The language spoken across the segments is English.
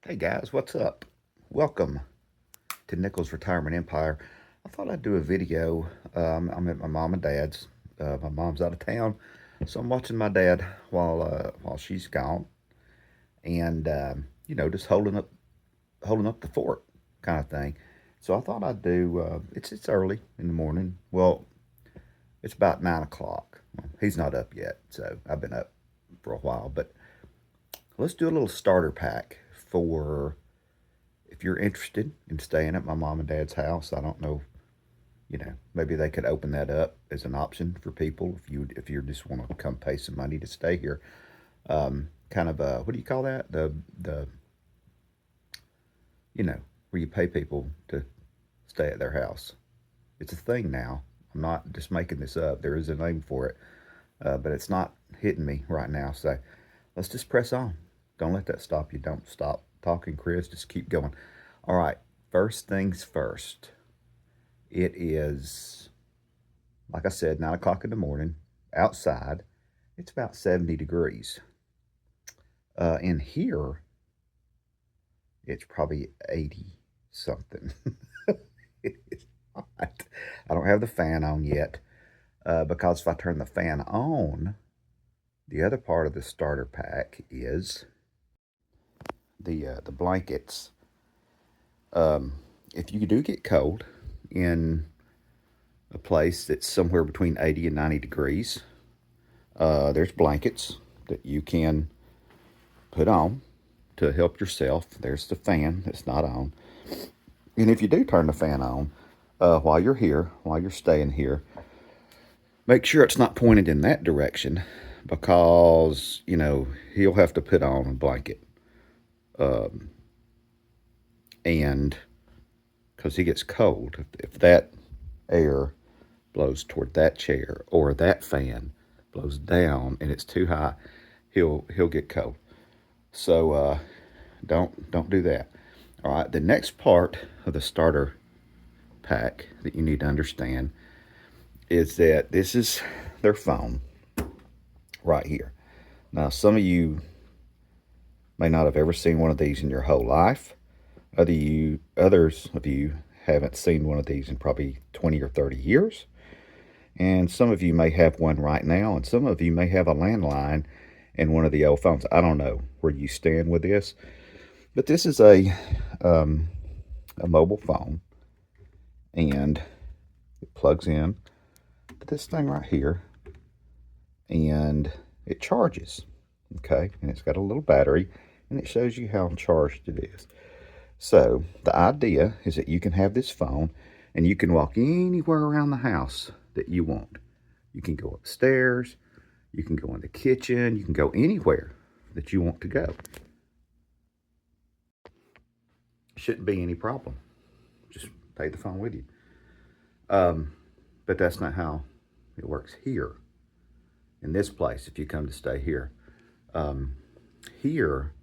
Hey guys, what's up? Welcome to Nichols Retirement Empire. I thought I'd do a video. I'm at my mom and dad's. My mom's out of town, so I'm watching my dad while she's gone, and just holding up the fort kind of thing. So I thought I'd do. It's early in the morning. Well, it's about 9 o'clock. Well, he's not up yet, so I've been up for a while. But let's do a little starter pack for if you're interested in staying at my mom and dad's house. I don't know, maybe they could open that up as an option for people if you just want to come pay some money to stay here. Kind of what do you call that? The where you pay people to stay at their house. It's a thing now. I'm not just making this up. There is a name for it, but it's not hitting me right now. So let's just press on. Don't let that stop you. Don't stop talking, Chris. Just keep going. All right. First things first. It is, like I said, 9 o'clock in the morning. Outside, it's about 70 degrees. In here, it's probably 80 something. It's hot. I don't have the fan on yet because if I turn the fan on, the other part of the starter pack is the blankets. If you do get cold in a place that's somewhere between 80 and 90 degrees, there's blankets that you can put on to help yourself. There's the fan that's not on. And if you do turn the fan on while you're here, while you're staying here, make sure it's not pointed in that direction because, he'll have to put on a blanket. And because he gets cold, if that air blows toward that chair or that fan blows down and it's too high, he'll get cold. So don't do that. All right, the next part of the starter pack that you need to understand is that this is their phone right here. Now, some of you may not have ever seen one of these in your whole life. Others of you haven't seen one of these in probably 20 or 30 years. And some of you may have one right now, and some of you may have a landline and one of the old phones. I don't know where you stand with this, but this is a mobile phone, and it plugs in to this thing right here, and it charges, okay? And it's got a little battery, and it shows you how charged it is. So the idea is that you can have this phone, and you can walk anywhere around the house that you want. You can go upstairs, you can go in the kitchen, you can go anywhere that you want to go. Shouldn't be any problem. Just take the phone with you. But that's not how it works here in this place if you come to stay here. Here,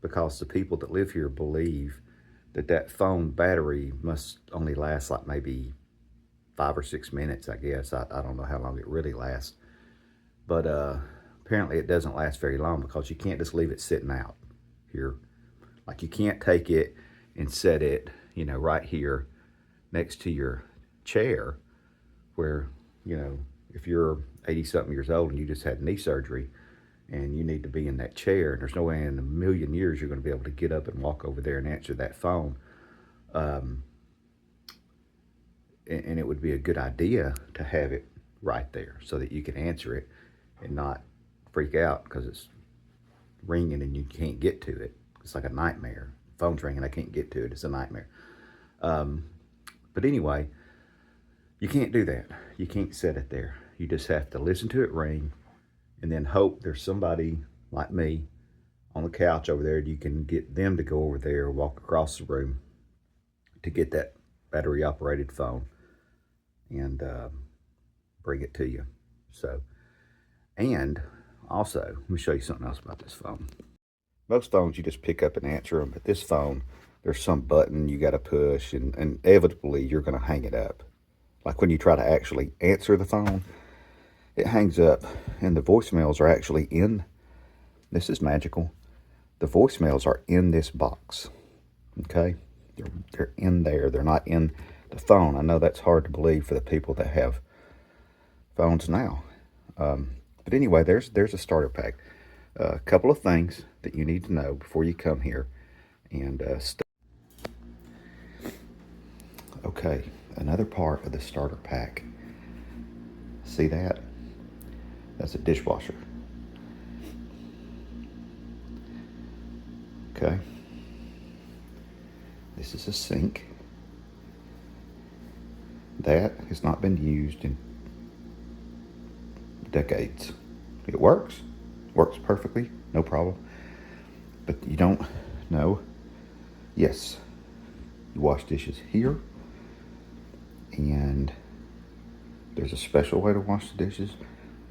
because the people that live here believe that phone battery must only last like maybe 5 or 6 minutes, I guess. I don't know how long it really lasts. But apparently it doesn't last very long because you can't just leave it sitting out here. Like you can't take it and set it, right here next to your chair where, if you're 80-something years old and you just had knee surgery and you need to be in that chair, and there's no way in a million years you're going to be able to get up and walk over there and answer that phone. And it would be a good idea to have it right there so that you can answer it and not freak out because it's ringing and you can't get to it. It's like a nightmare. Phone's ringing, I can't get to it. It's a nightmare. But anyway, you can't do that. You can't set it there. You just have to listen to it ring and then hope there's somebody like me on the couch over there. You can get them to go over there, walk across the room to get that battery operated phone and bring it to you. So, and also, let me show you something else about this phone. Most phones you just pick up and answer them, but this phone, there's some button you got to push, and inevitably you're going to hang it up. Like when you try to actually answer the phone, it hangs up, and the voicemails are actually in. This is magical. The voicemails are in this box, okay? They're in there. They're not in the phone. I know that's hard to believe for the people that have phones now. But anyway, there's a starter pack. A couple of things that you need to know before you come here. And okay, another part of the starter pack. See that? That's a dishwasher. Okay. This is a sink. That has not been used in decades. It works. Works perfectly. No problem. But you don't know. Yes, you wash dishes here. And there's a special way to wash the dishes.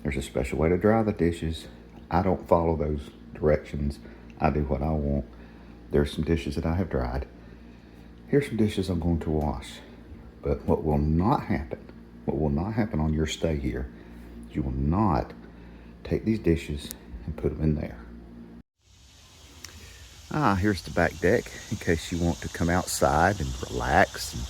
There's a special way to dry the dishes. I don't follow those directions. I do what I want. There's some dishes that I have dried. Here's some dishes I'm going to wash. But what will not happen on your stay here, is you will not take these dishes and put them in there. Here's the back deck in case you want to come outside and relax and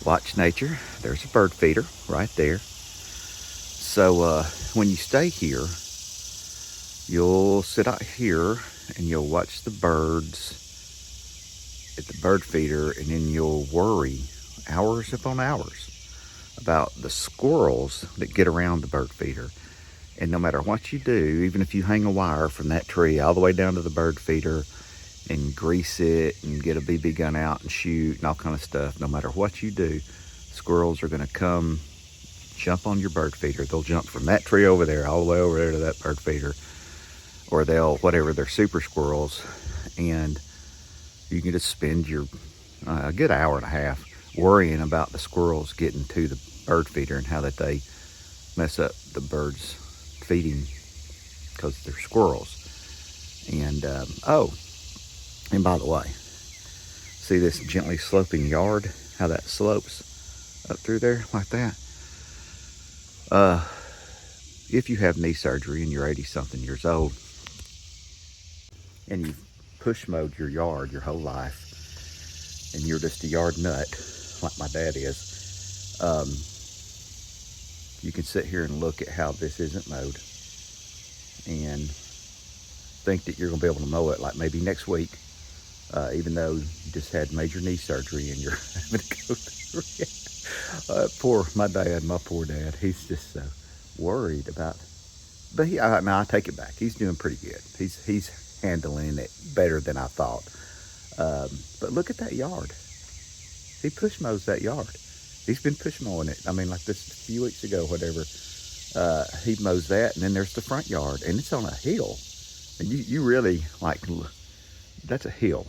watch nature. There's a bird feeder right there. So when you stay here, you'll sit out here and you'll watch the birds at the bird feeder, and then you'll worry hours upon hours about the squirrels that get around the bird feeder. And no matter what you do, even if you hang a wire from that tree all the way down to the bird feeder and grease it and get a BB gun out and shoot and all kind of stuff, no matter what you do, squirrels are going to come jump on your bird feeder. They'll jump from that tree over there all the way over there to that bird feeder, or they're super squirrels, and you can just spend your a good hour and a half worrying about the squirrels getting to the bird feeder and how that they mess up the birds feeding because they're squirrels. And and by the way, see this gently sloping yard, how that slopes up through there like that? If you have knee surgery and you're 80 something years old and you've push mowed your yard your whole life and you're just a yard nut like my dad is, you can sit here and look at how this isn't mowed and think that you're going to be able to mow it like maybe next week, even though you just had major knee surgery and you're having to go through it. My poor dad, he's just so worried about, but I take it back. He's doing pretty good. He's handling it better than I thought. But look at that yard. He push mows that yard. He's been push mowing it. I mean, like this a few weeks ago, whatever. He mows that, and then there's the front yard, and it's on a hill. And you really, like, that's a hill.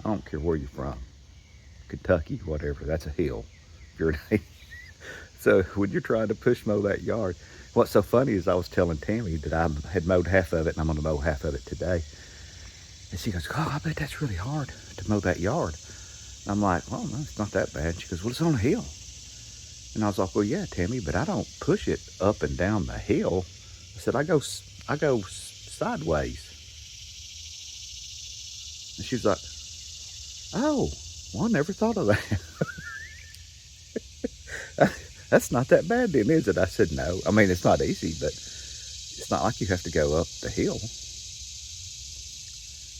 I don't care where you're from. Kentucky, whatever, that's a hill. If you're so when you're trying to push mow that yard, what's so funny is I was telling Tammy that I had mowed half of it, and I'm going to mow half of it today. And she goes, "Oh, I bet that's really hard to mow that yard." And I'm like, "Well, no, it's not that bad." She goes, "Well, it's on a hill." And I was like, "Well, yeah, Tammy, but I don't push it up and down the hill." I said, I go sideways." And she's like, "Oh, well, I never thought of that." That's not that bad then, is it? I said, "No. I mean, it's not easy, but it's not like you have to go up the hill."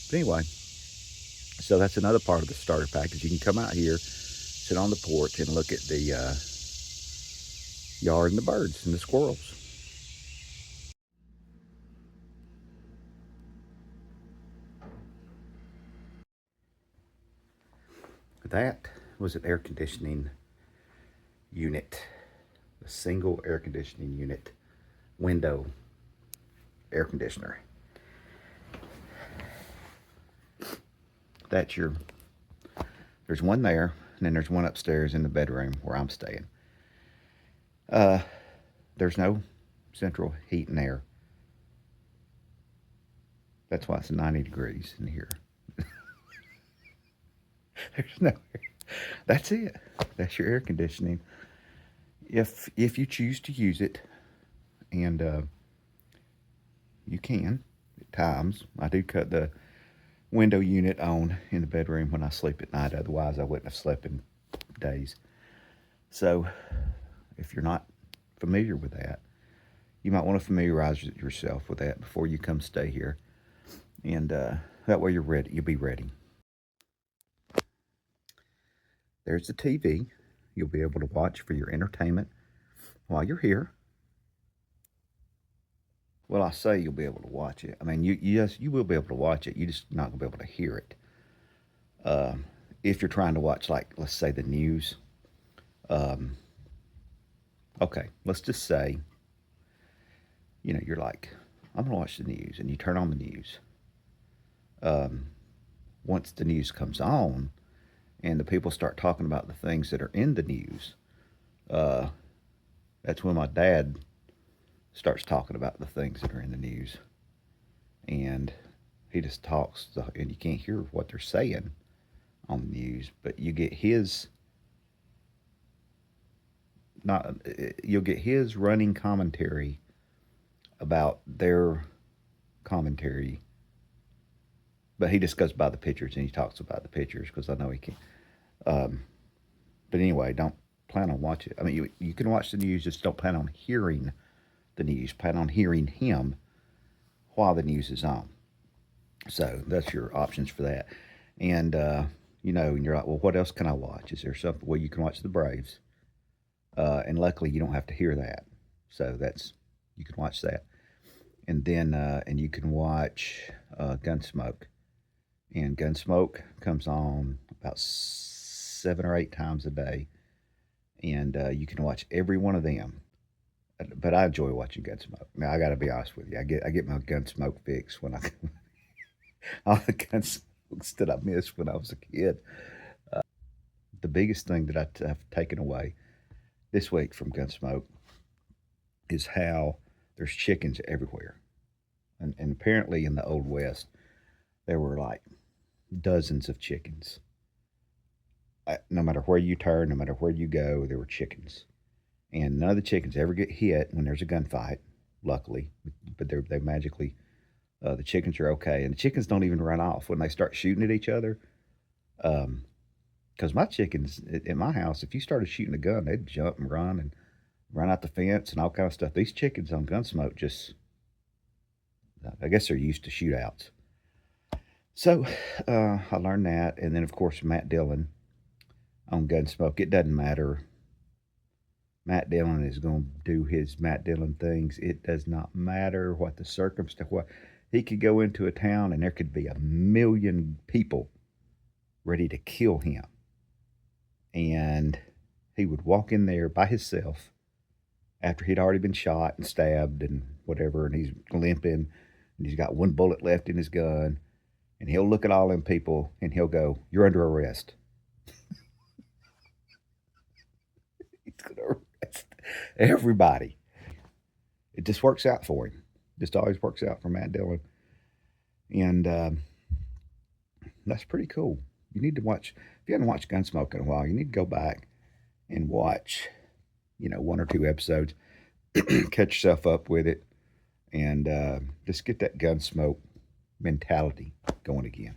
But anyway, so that's another part of the starter package. You can come out here, sit on the porch, and look at the yard and the birds and the squirrels. That was an air conditioning unit, a single air conditioning unit, window air conditioner. That's there's one there, and then there's one upstairs in the bedroom where I'm staying. There's no central heat and air. That's why it's 90 degrees in here. There's no air. That's it. That's your air conditioning. If you choose to use it, and you can at times. I do cut the window unit on in the bedroom when I sleep at night. Otherwise, I wouldn't have slept in days. So, if you're not familiar with that, you might want to familiarize yourself with that before you come stay here, and that way you're ready. You'll be ready. There's the TV. You'll be able to watch for your entertainment while you're here. Well, I say you'll be able to watch it. I mean, yes, you will be able to watch it. You're just not gonna be able to hear it. Um, if you're trying to watch, like, let's say the news. Um, okay, let's just say, you're like, I'm gonna watch the news, and you turn on the news. Um, Once the news comes on, and the people start talking about the things that are in the news, uh, that's when my dad starts talking about the things that are in the news, and he just talks, and you can't hear what they're saying on the news, but you get his not you'll get his running commentary about their commentary, but he just goes by the pictures and he talks about the pictures because I know he can. Um, but anyway, don't plan on watching. I mean, you can watch the news, just don't plan on hearing the news. Plan on hearing him while the news is on. So that's your options for that. And and you're like, well, what else can I watch? Is there something? Well, you can watch the Braves, and luckily you don't have to hear that. So that's you can watch that, and then and you can watch Gunsmoke. And Gunsmoke comes on about 7 or 8 times a day, and you can watch every one of them. But I enjoy watching Gunsmoke. Now I got to be honest with you, I get my Gunsmoke fix when I all the Gunsmokes that I missed when I was a kid. The biggest thing that have taken away this week from Gunsmoke is how there's chickens everywhere, and apparently in the Old West there were like dozens of chickens. No matter where you turn, no matter where you go, there were chickens. And none of the chickens ever get hit when there's a gunfight, luckily. But they magically, the chickens are okay. And the chickens don't even run off when they start shooting at each other. Because my chickens at my house, if you started shooting a gun, they'd jump and run out the fence and all kind of stuff. These chickens on Gunsmoke just, I guess they're used to shootouts. So I learned that. And then, of course, Matt Dillon on Gunsmoke. It doesn't matter. Matt Dillon is going to do his Matt Dillon things. It does not matter what the circumstance. What he could go into a town and there could be 1,000,000 people ready to kill him, and he would walk in there by himself after he'd already been shot and stabbed and whatever, and he's limping, and he's got one bullet left in his gun, and he'll look at all them people and he'll go, "You're under arrest." He's gonna arrest everybody. It just works out for him. Just always works out for Matt Dillon, and that's pretty cool. You need to watch. If you haven't watched Gunsmoke in a while, you need to go back and watch, 1 or 2 episodes, catch yourself up with it, and just get that Gunsmoke mentality going again.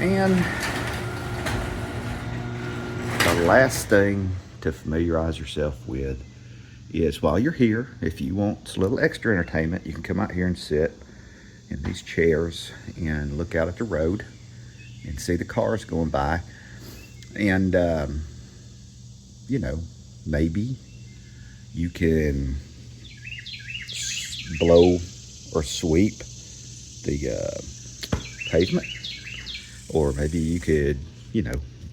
And the last thing to familiarize yourself with is while you're here, if you want a little extra entertainment, you can come out here and sit in these chairs and look out at the road and see the cars going by. And, maybe you can blow or sweep the pavement, or maybe you could,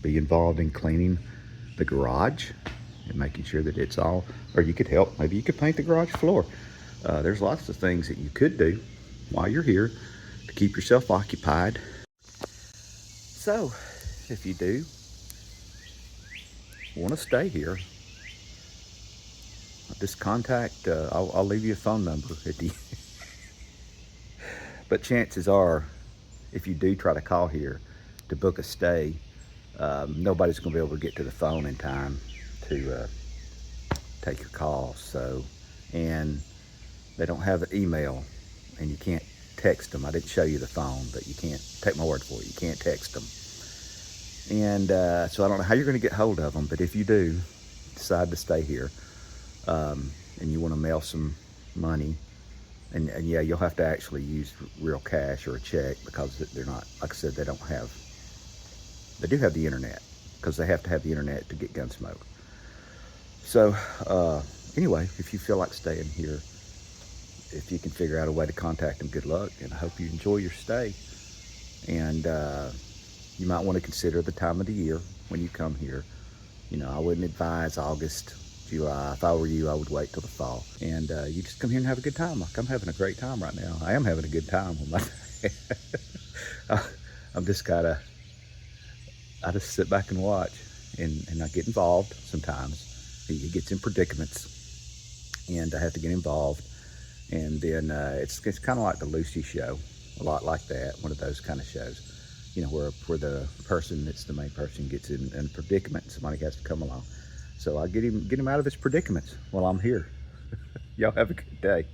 be involved in cleaning the garage and making sure that it's all, or you could help. Maybe you could paint the garage floor. There's lots of things that you could do while you're here to keep yourself occupied. So, if you do want to stay here, just contact, I'll leave you a phone number at the but chances are, if you do try to call here to book a stay, nobody's going to be able to get to the phone in time to take your call. So, and they don't have an email, and you can't text them. I didn't show you the phone, but you can't take my word for it. You can't text them. And so I don't know how you're going to get hold of them, but if you do decide to stay here, and you want to mail some money, and yeah, you'll have to actually use real cash or a check, because they're not, like I said, they do have the internet, because they have to have the internet to get Gunsmoke. So anyway, if you feel like staying here, if you can figure out a way to contact them, good luck, and I hope you enjoy your stay. And you might want to consider the time of the year when you come here. You know, I wouldn't advise August, July. If I were you, I would wait till the fall. And you just come here and have a good time. Like I'm having a great time right now. I am having a good time with my I'm just gotta, I just sit back and watch, and I get involved sometimes. He gets in predicaments, and I have to get involved. And then it's kind of like the Lucy show, a lot like that, one of those kind of shows. You know, where the person that's the main person gets in a predicament, and somebody has to come along. So I get him out of his predicaments while I'm here. Y'all have a good day.